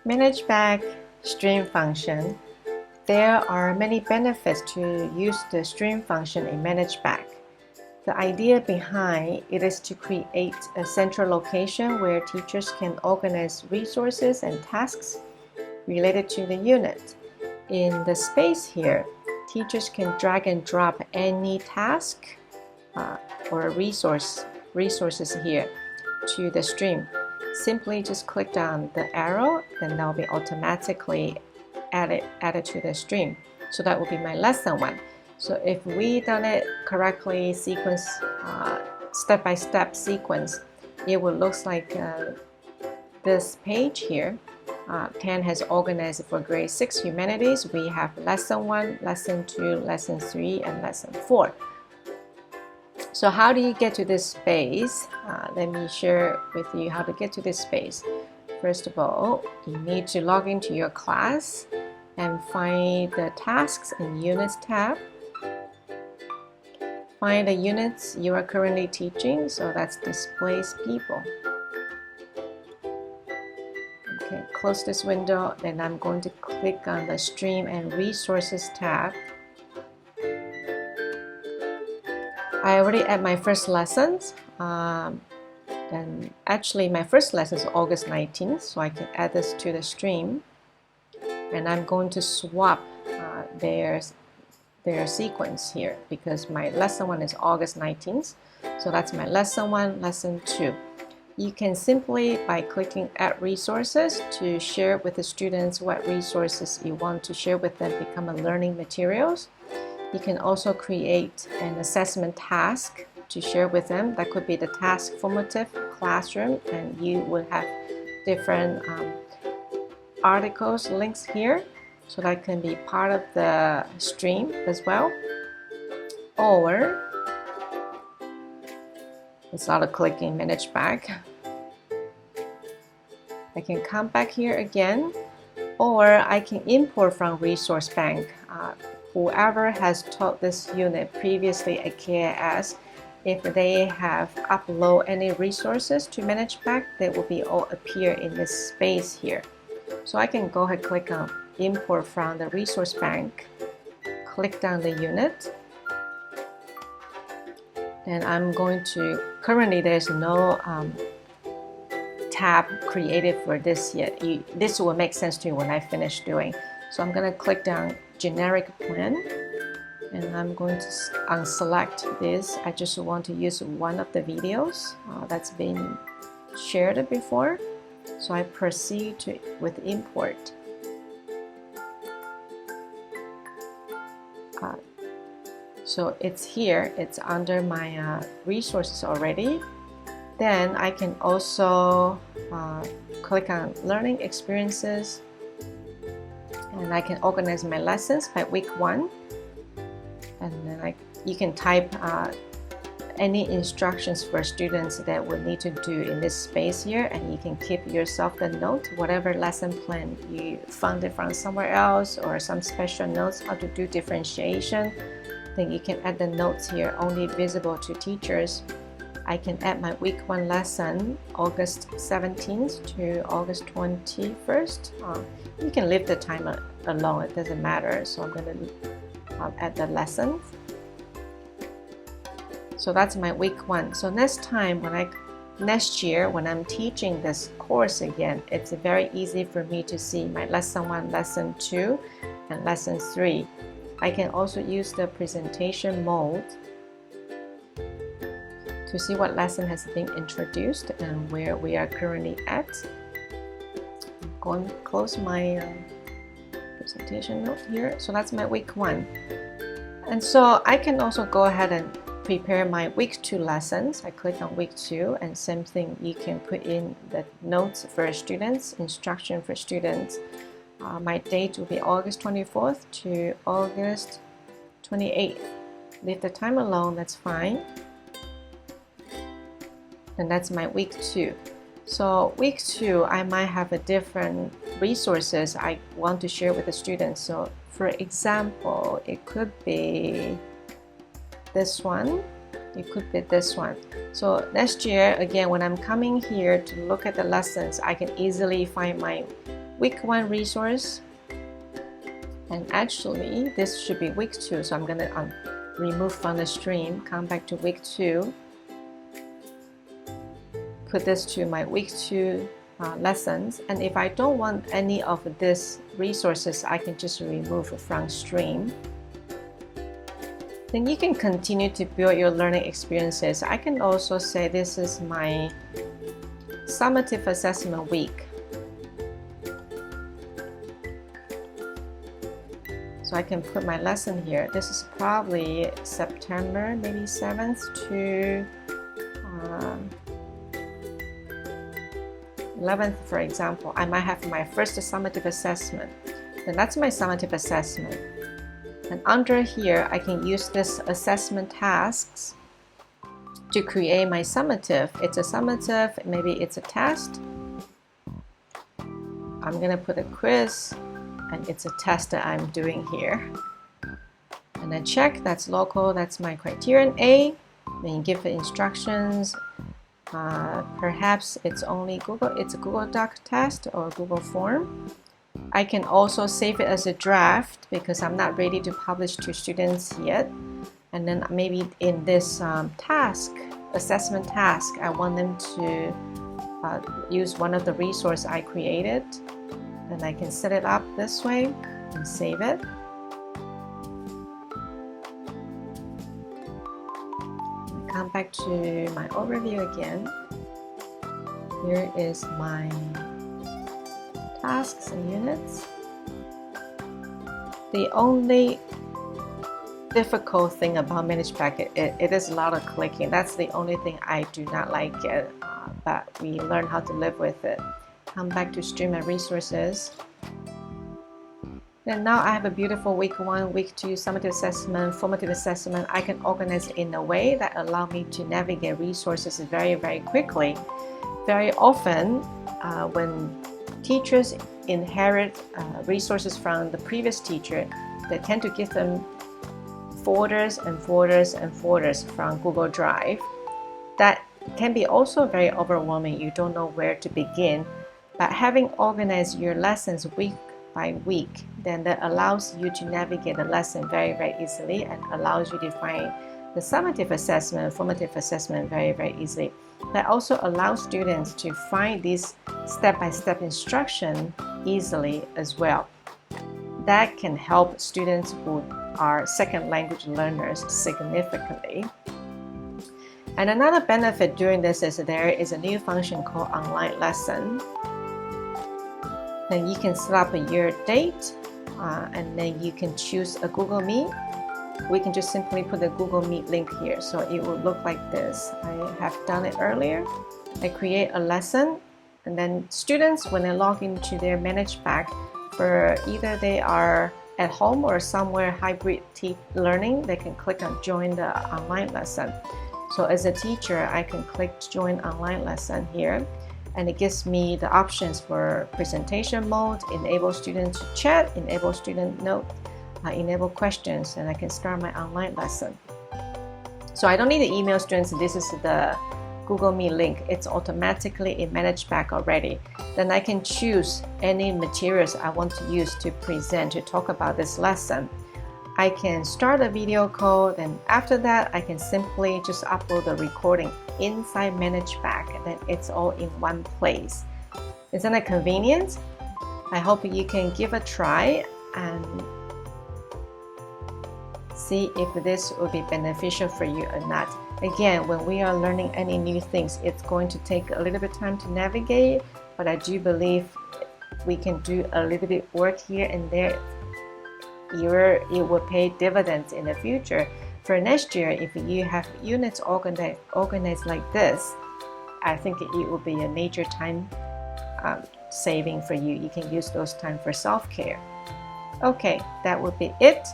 Manageback stream function. There are many benefits to use the stream function in Manageback. The idea behind it is to create a central location where teachers can organize resources and tasks related to the unit. In the space here, teachers can drag and drop any task or resources here to the stream. Simply just click down the arrow, then that will be automatically added to the stream. So that will be my lesson 1. So if we done it correctly, sequence, step-by-step sequence, it will look like this page here. Tan has organized for grade 6 humanities. We have lesson 1, lesson 2, lesson 3, and lesson 4. So how do you get to this space? Let me share with you how to get to this space. First of all, you need to log into your class and find the Tasks and Units tab. Find the units you are currently teaching, so that's Displaced People. Okay, close this window, then I'm going to click on the Stream and Resources tab. I already had my first lessons, and actually my first lesson is August 19th, so I can add this to the stream. And I'm going to swap their sequence here because my lesson 1 is August 19th. So that's my lesson 1, lesson 2. You can simply, by clicking Add Resources, to share with the students what resources you want to share with them become a learning materials. You can also create an assessment task to share with them. That could be the task formative classroom, and you will have different articles, links here, so that can be part of the stream as well. Or it's not a clicking Manageback. I can come back here again, or I can import from resource bank. Whoever has taught this unit previously at KIS, if they have uploaded any resources to Manageback, they will be all appear in this space here. So I can go ahead, click on Import from the resource bank, click down the unit, and I'm going to, currently there's no tab created for this yet. This will make sense to you when I finish doing. So I'm going to click down Generic Plan, and I'm going to unselect this. I just want to use one of the videos that's been shared before. So I proceed with import. So it's here, it's under my resources already. Then I can also click on Learning Experiences, and I can organize my lessons by week 1. And then you can type any instructions for students that will need to do in this space here, and you can keep yourself the note, whatever lesson plan you found it from somewhere else, or some special notes how to do differentiation. Then you can add the notes here, only visible to teachers. I can add my week 1 lesson, August 17th to August 21st. You can leave the time alone, it doesn't matter. So I'm going to add the lessons. So that's my week 1. So next year when I'm teaching this course again, it's very easy for me to see my lesson 1, lesson 2, and lesson 3. I can also use the presentation mode to see what lesson has been introduced and where we are currently at. I'm going to close my presentation note here. So that's my week 1. And so I can also go ahead and prepare my week 2 lessons. I click on week 2, and same thing, you can put in the notes for students, instruction for students. My date will be August 24th to August 28th. Leave the time alone, that's fine. And that's my week 2. So week 2, I might have a different resources I want to share with the students. So for example, it could be this one, it could be this one. So next year, again, when I'm coming here to look at the lessons, I can easily find my week 1 resource. And actually, this should be week 2, so I'm going to remove from the stream, come back to week 2, put this to my week 2 lessons. And if I don't want any of these resources, I can just remove from stream. Then you can continue to build your learning experiences. I can also say this is my summative assessment week. So I can put my lesson here. This is probably September, maybe 7th to 11th, for example. I might have my first summative assessment. Then that's my summative assessment. And under here, I can use this assessment tasks to create my summative. It's a summative, maybe it's a test. I'm gonna put a quiz, and it's a test that I'm doing here. And then check, that's local, that's my criterion A. Then you give the instructions. Perhaps it's only Google, it's a Google Doc test or Google form. I can also save it as a draft because I'm not ready to publish to students yet. And then maybe in this assessment task, I want them to use one of the resources I created. Then I can set it up this way and save it. Come back to my overview again. Here is my tasks and units. The only difficult thing about Manageback, it is a lot of clicking. That's the only thing I do not like it, but we learn how to live with it. Come back to stream and resources. Then now I have a beautiful week 1, week 2 summative assessment, formative assessment. I can organize it in a way that allow me to navigate resources very, very quickly. Very often, when teachers inherit resources from the previous teacher, they tend to give them folders and folders and folders from Google Drive. That can be also very overwhelming. You don't know where to begin. But having organized your lessons week by week, then that allows you to navigate the lesson very, very easily and allows you to find the summative assessment, formative assessment very, very easily. That also allows students to find these step-by-step instruction easily as well. That can help students who are second language learners significantly. And another benefit doing this is there is a new function called online lesson. Then you can set up your date and then you can choose a Google Meet. We can just simply put the Google Meet link here, so it will look like this. I have done it earlier. I create a lesson, and then students, when they log into their Manageback, for either they are at home or somewhere hybrid learning, they can click on join the online lesson. So as a teacher, I can click join online lesson here, and it gives me the options for presentation mode, enable student to chat, enable student note, enable questions, and I can start my online lesson. So I don't need to email students, this is the Google Meet link. It's automatically in Manageback already. Then I can choose any materials I want to use to present, to talk about this lesson. I can start a video call, then after that I can simply just upload the recording inside Manageback, and then it's all in one place. Isn't it convenient? I hope you can give a try and see if this will be beneficial for you or not. Again, when we are learning any new things, it's going to take a little bit of time to navigate, but I do believe we can do a little bit work here and there. It will pay dividends in the future. For next year, if you have units organized like this, I think it will be a major time saving for you. You can use those time for self-care. Okay, that would be it.